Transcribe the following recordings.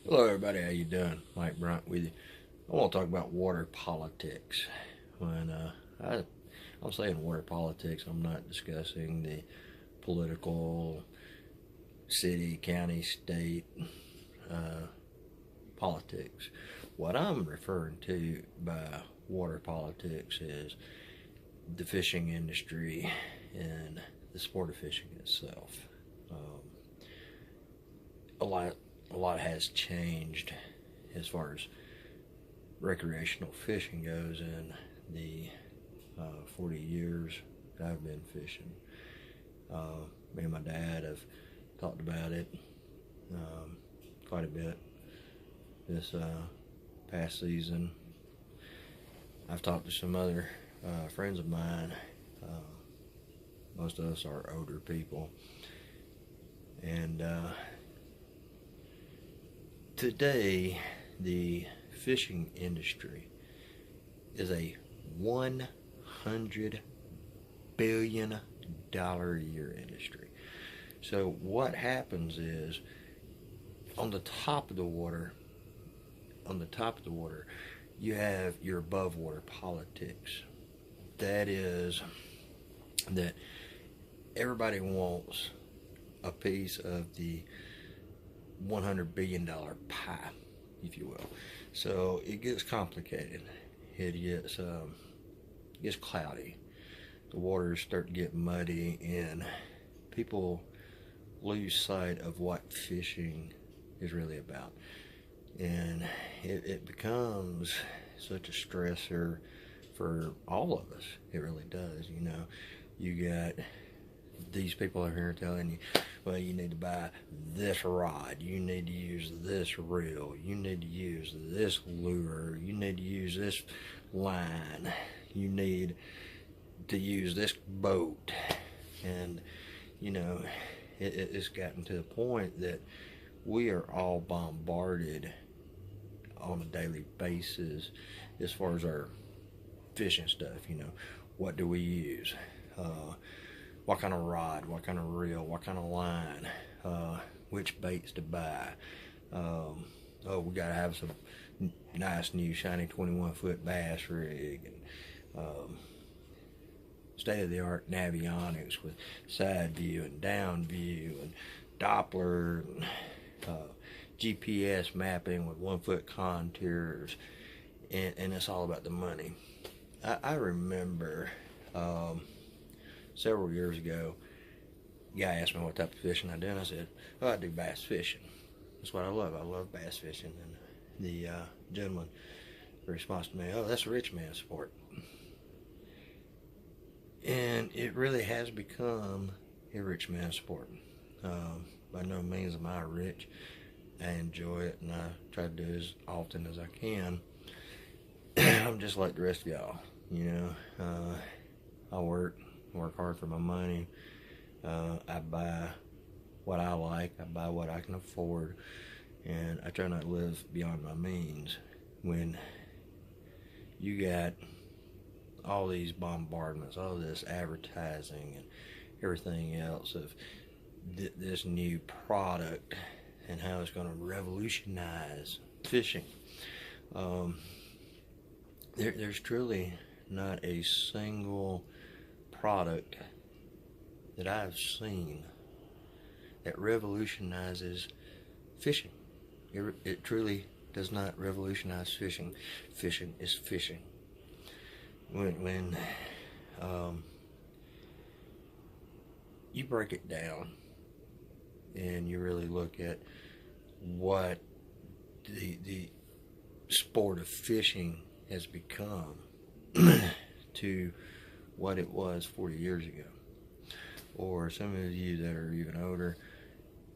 Hello everybody, how you doing? Mike Brunt with you. I want to talk about water politics. When I'm saying water politics, I'm not discussing the political, city, county, state politics. What I'm referring to by water politics is the fishing industry and the sport of fishing itself. Um, a lot, a lot has changed as far as recreational fishing goes in the 40 years that I've been fishing. Me and my dad have talked about it um, quite a bit this past season. I've talked to some other friends of mine. Most of us are older people. And today, the fishing industry is a $100 billion a year industry. So what happens is on the top of the water, you have your above water politics. That is that everybody wants a piece of the $100 billion pie, if you will. So it gets complicated. It gets cloudy. The waters start to get muddy, and people lose sight of what fishing is really about. And it becomes such a stressor for all of us. It really does. You got these people are here telling you, well, you need to buy this rod, you need to use this reel, you need to use this lure, you need to use this line, you need to use this boat. And it's gotten to the point that we are all bombarded on a daily basis as far as our fishing stuff. What do we use? What kind of rod, what kind of reel, what kind of line, which baits to buy. We gotta have some nice new shiny 21-foot bass rig, and state-of-the-art navionics with side view and down view and Doppler and GPS mapping with 1-foot contours, and it's all about the money. I remember several years ago, a guy asked me what type of fishing I do, and I said, "Oh, I do bass fishing. That's what I love. I love bass fishing." And the gentleman responds to me, "Oh, that's a rich man's sport." And it really has become a rich man's sport. By no means am I rich. I enjoy it, and I try to do it as often as I can. I'm just like the rest of y'all. I work hard for my money. I buy what I like. I buy what I can afford, and I try not to live beyond my means. When you got all these bombardments, all this advertising and everything else of this new product and how it's going to revolutionize fishing, there's truly not a single product that I've seen that revolutionizes fishing. It truly does not revolutionize fishing. Fishing is fishing. When you break it down and you really look at what the sport of fishing has become to what it was 40 years ago, or some of you that are even older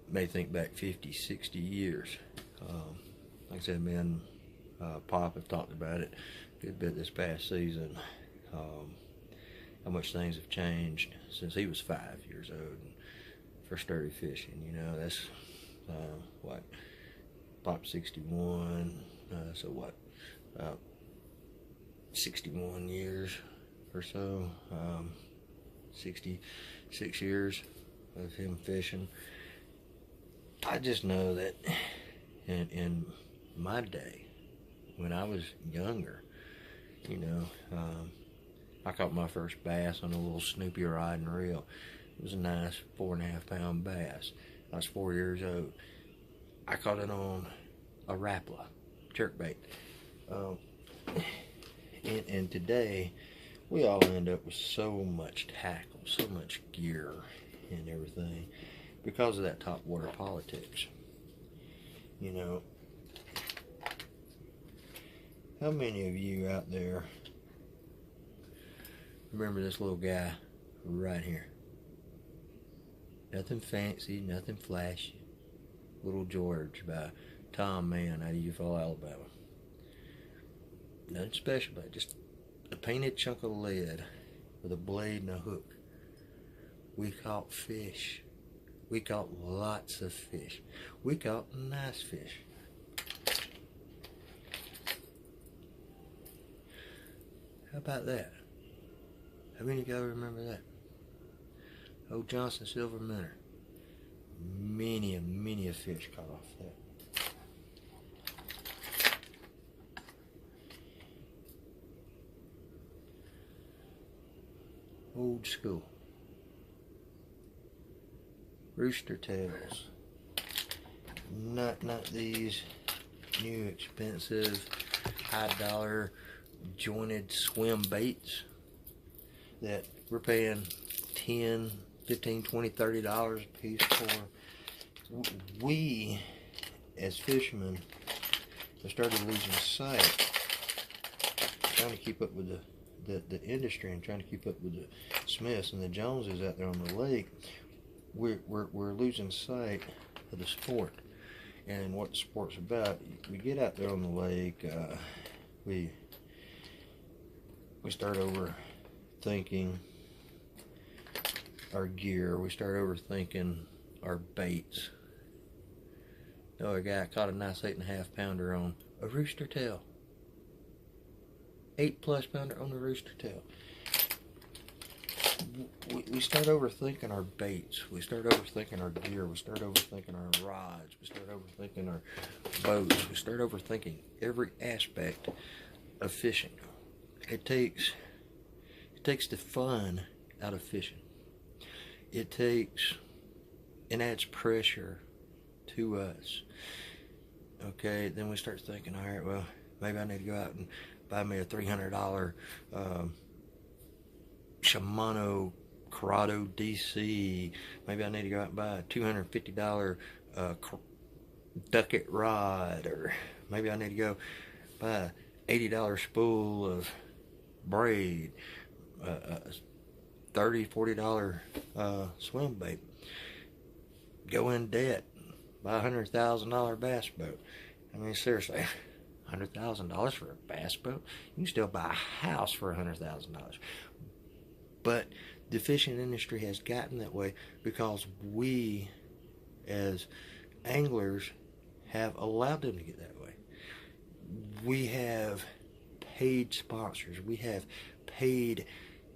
may think back 50, 60 years. Like I said, me and Pop have talked about it a good bit this past season. How much things have changed since he was 5 years old and first started fishing. That's what, Pop 61, so what, about 61 years or so, 66 years of him fishing. I just know that in my day, when I was younger, you know, I caught my first bass on a little Snoopy rod and reel. It was a nice 4.5 pound bass. I was 4 years old. I caught it on a Rapala jerkbait. And today, we all end up with so much tackle, so much gear and everything because of that top water politics. You know, how many of you out there remember this little guy right here? Nothing fancy, nothing flashy. Little George by Tom Mann out of Eufaula, Alabama. Nothing special about it, just a painted chunk of lead with a blade and a hook. We caught fish. We caught lots of fish. We caught nice fish. How about that? How many of y'all remember that? Old Johnson Silver Minnow. Many a fish caught off that. Old school. Rooster tails. Not these new expensive high dollar jointed swim baits that we're paying $10, $15, $20, $30 a piece for. We as fishermen have started losing sight, trying to keep up with the industry and trying to keep up with the Smiths and the Joneses out there on the lake. We're losing sight of the sport and what the sport's about. We get out there on the lake, we start overthinking our gear. We start overthinking our baits. Oh, a guy caught a nice 8.5 pounder on a rooster tail. 8+ pounder on a rooster tail. We start overthinking our baits. We start overthinking our gear. We start overthinking our rods. We start overthinking our boats. We start overthinking every aspect of fishing. It takes the fun out of fishing. It adds pressure to us. Okay, then we start thinking, all right, well, maybe I need to go out and buy me a $300 Shimano Corrado DC. Maybe I need to go out and buy a $250 Ducket rod, or maybe I need to go buy a $80 spool of braid, $30, $40 swim bait. Go in debt, buy a $100,000 bass boat. I mean, seriously, $100,000 for a bass boat? You can still buy a house for $100,000. But the fishing industry has gotten that way because we, as anglers, have allowed them to get that way. We have paid sponsors. We have paid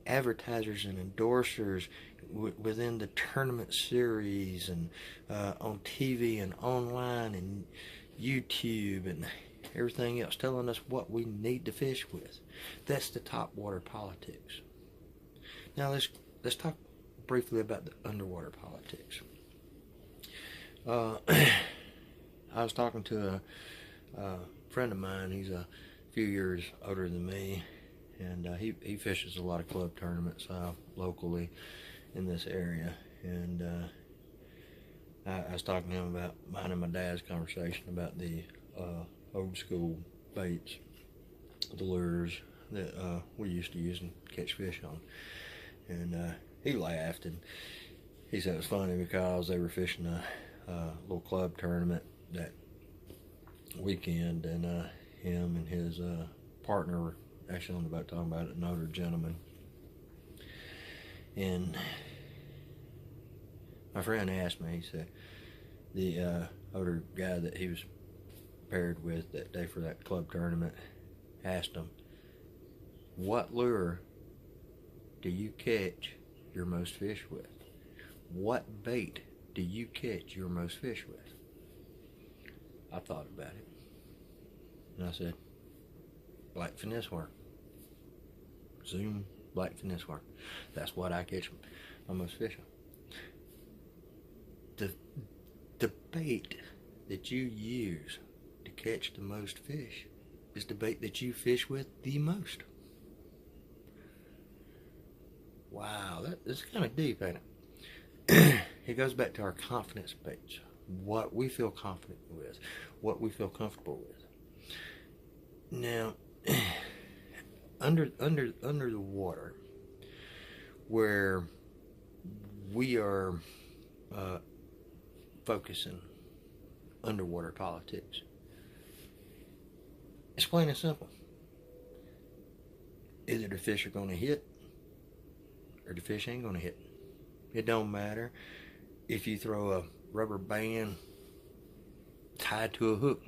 advertisers and endorsers within the tournament series and on TV and online and YouTube and everything else, telling us what we need to fish with. That's the top water politics. Now let's talk briefly about the underwater politics. I was talking to a friend of mine. He's a few years older than me, and he fishes a lot of club tournaments locally in this area. And I was talking to him about mine and my dad's conversation about the old school baits, the lures that we used to use and catch fish on. And he laughed, and he said it was funny because they were fishing a little club tournament that weekend, and him and his partner were actually on the boat talking about it, an older gentleman. And my friend asked me, he said, the older guy that he was paired with that day for that club tournament asked him, what lure do you catch your most fish with? What bait do you catch your most fish with? I thought about it. And I said, black finesse work. Zoom black finesse work. That's what I catch on most fish on. The bait that you use to catch the most fish is the bait that you fish with the most. Wow, that's kind of deep, ain't it? It goes back to our confidence baits. What we feel confident with, what we feel comfortable with. Now, under the water, where we are focusing underwater politics, it's plain and simple. Either the fish are going to hit, or the fish ain't going to hit. It don't matter if you throw a rubber band tied to a hook.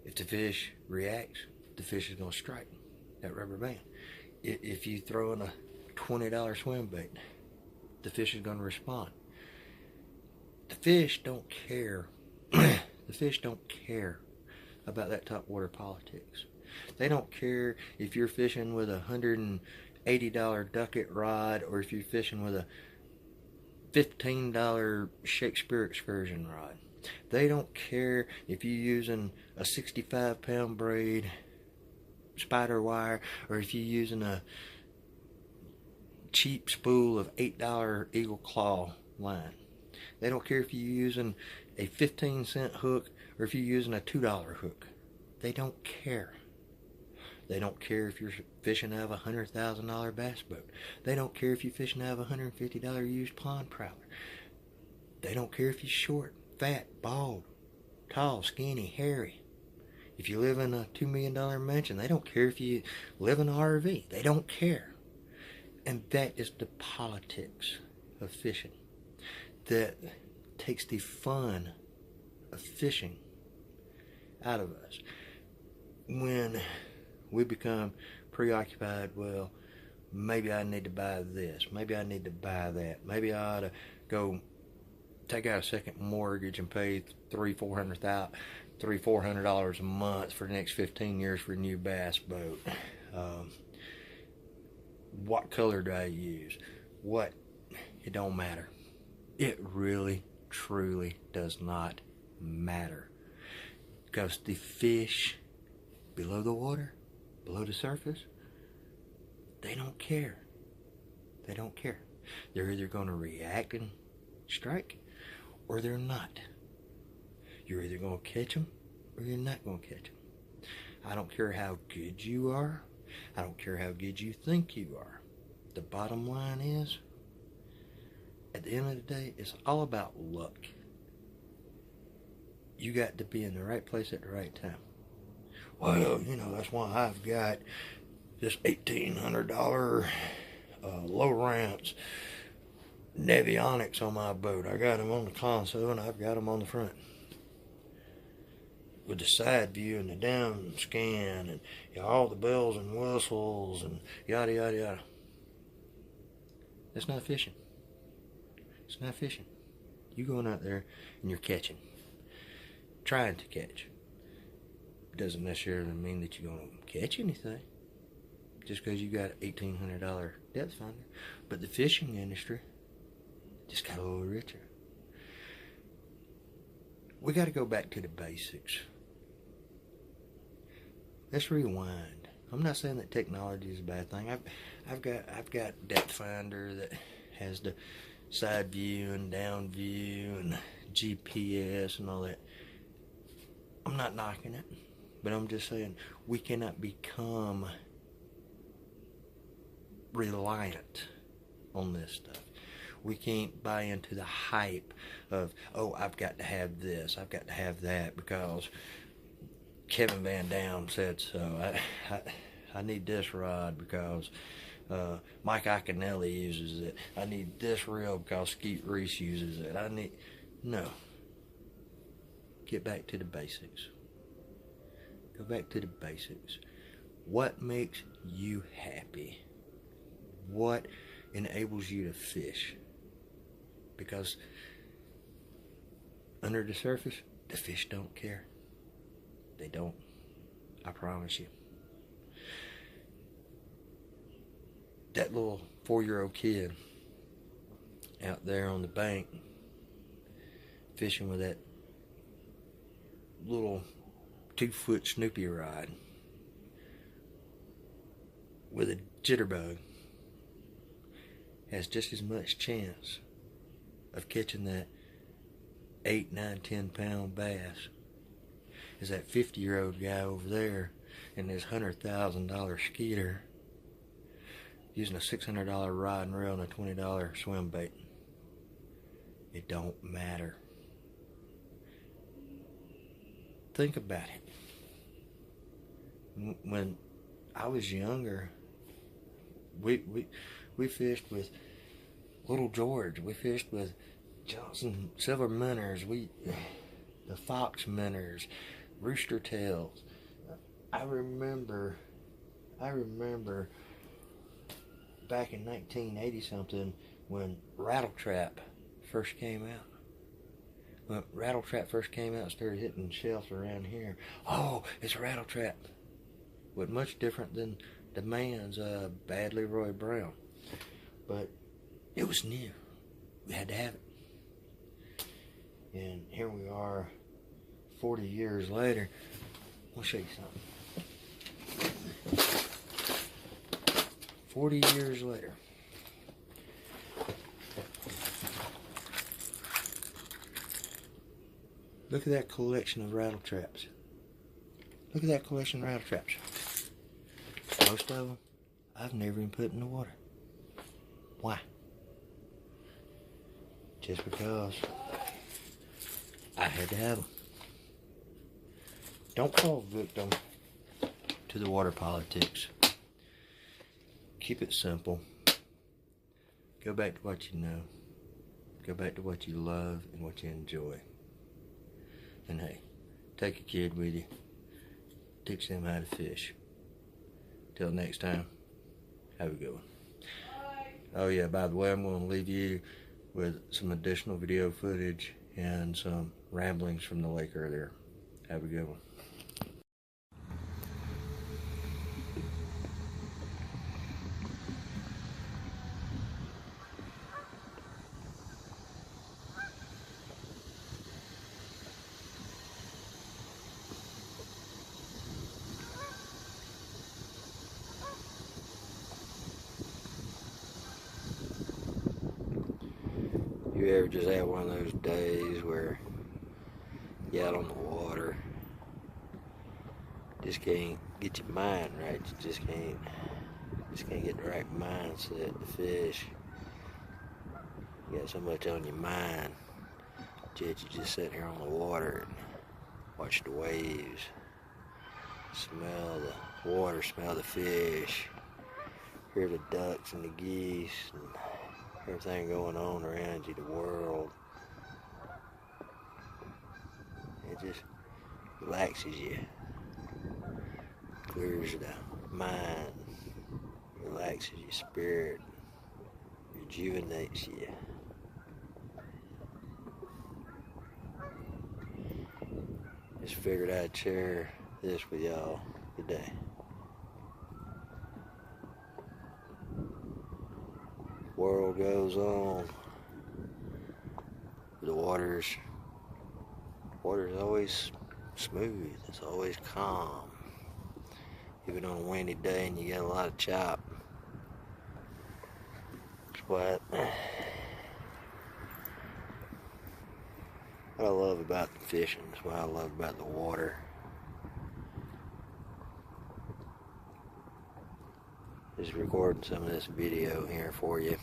If the fish reacts, the fish is going to strike that rubber band. If you throw in a $20 swim bait, the fish is going to respond. The fish don't care. The fish don't care about that top water politics. They don't care if you're fishing with a $180 ducket rod or if you're fishing with a $15 Shakespeare excursion rod. They don't care if you're using a 65-pound braid spider wire or if you're using a cheap spool of $8 Eagle Claw line. They don't care if you're using a 15-cent hook or if you're using a $2 hook. They don't care. They don't care if you're fishing out of a $100,000 bass boat. They don't care if you're fishing out of a $150 used pond prowler. They don't care if you're short, fat, bald, tall, skinny, hairy. If you live in a $2 million mansion, they don't care if you live in an RV. They don't care. And that is the politics of fishing that takes the fun of fishing out of us. When we become preoccupied, well, maybe I need to buy this, maybe I need to buy that, maybe I ought to go take out a second mortgage and pay $400 a month for the next 15 years for a new bass boat. What color do I use? What? It don't matter. It really, truly does not matter. Because the fish below the water, below the surface, they don't care. They don't care. They're either going to react and strike, or they're not. You're either going to catch them, or you're not going to catch them. I don't care how good you are. I don't care how good you think you are. The bottom line is, at the end of the day, it's all about luck. You got to be in the right place at the right time. Well, that's why I've got this $1,800 Lowrance Navionics on my boat. I got them on the console and I've got them on the front. With the side view and the down scan and all the bells and whistles and yada yada yada. That's not fishing. It's not fishing. You're going out there and you're catching. Trying to catch. It doesn't necessarily mean that you're going to catch anything just because you got an $1,800 depth finder. But the fishing industry just got a little richer. We got to go back to the basics. Let's rewind. I'm not saying that technology is a bad thing. I've got depth finder that has the side view and down view and GPS and all that. I'm not knocking it, but I'm just saying we cannot become reliant on this stuff. We can't buy into the hype of, oh, I've got to have this, I've got to have that because Kevin Van Dam said so. I need this rod because Mike Iaconelli uses it. I need this reel because Skeet Reese uses it. No. Get back to the basics. Go back to the basics. What makes you happy? What enables you to fish? Because under the surface, The fish don't care. They don't. I promise you. That little 4-year-old kid out there on the bank fishing with that little 2-foot Snoopy rod with a jitterbug has just as much chance of catching that 8, 9, 10 pound bass as that 50-year-old guy over there in his $100,000 skeeter using a $600 rod and reel and a $20 swim bait. It don't matter. Think about it. When I was younger, we fished with Little George. We fished with Johnson Silver Minnows. The Fox Minnows, Rooster Tails. I remember back in 1980 something when Rattle Trap first came out. When Rattle Trap first came out and started hitting shelves around here. Oh, it's Rattle Trap. But much different than the man's Bad Leroy Brown. But it was new. We had to have it. And here we are 40 years later. I'll show you something. 40 years later. Look at that collection of rattle traps. Look at that collection of rattle traps. Most of them I've never even put in the water. Why? Just because I had to have them. Don't fall victim to the water politics. Keep it simple. Go back to what you know. Go back to what you love and what you enjoy. And hey, take a kid with you. Teach them how to fish. Till next time, have a good one. Oh yeah, by the way, I'm going to leave you with some additional video footage and some ramblings from the lake earlier. Have a good one. You ever just have one of those days where you're out on the water, just can't get your mind right, you just can't get the right mindset to fish. You got so much on your mind, yet you just sit here on the water and watch the waves, smell the water, smell the fish, hear the ducks and the geese and everything going on around you, the world. It just relaxes you, clears the mind, relaxes your spirit, rejuvenates you. Just figured I'd share this with y'all today. World goes on. The water's always smooth. It's always calm. Even on a windy day and you got a lot of chop. It's what I love about the fishing. It's what I love about the water. Just recording some of this video here for you.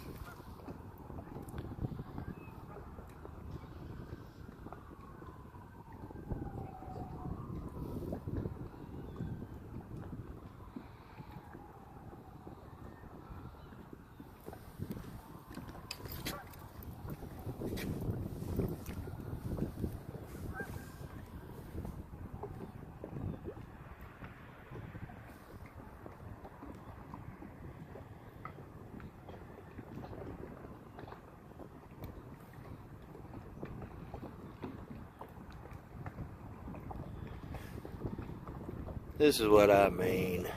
This is what I mean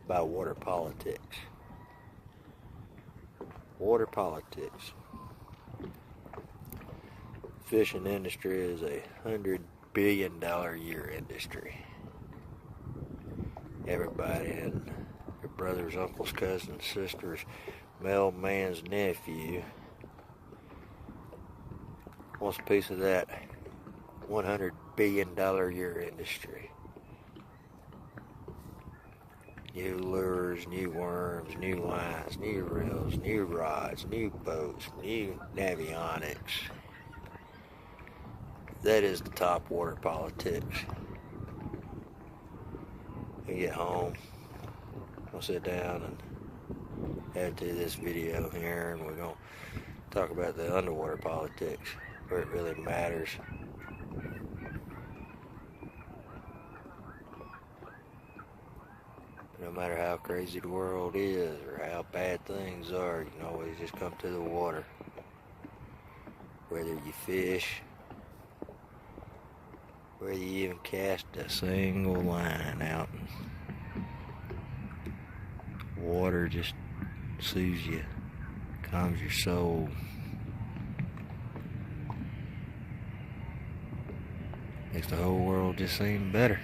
by water politics. Water politics. Fishing industry is $100 billion a year industry. Everybody and their brothers, uncles, cousins, sisters, mailman's nephew wants a piece of that $100 billion a year industry. New lures, new worms, new lines, new reels, new rods, new boats, new navionics. That is the top water politics. We get home, we'll sit down and add to this video here, and we're going to talk about the underwater politics, where it really matters. No matter how crazy the world is or how bad things are, you can always just come to the water. Whether you fish, whether you even cast a single line out. Water just soothes you, calms your soul. Makes the whole world just seem better.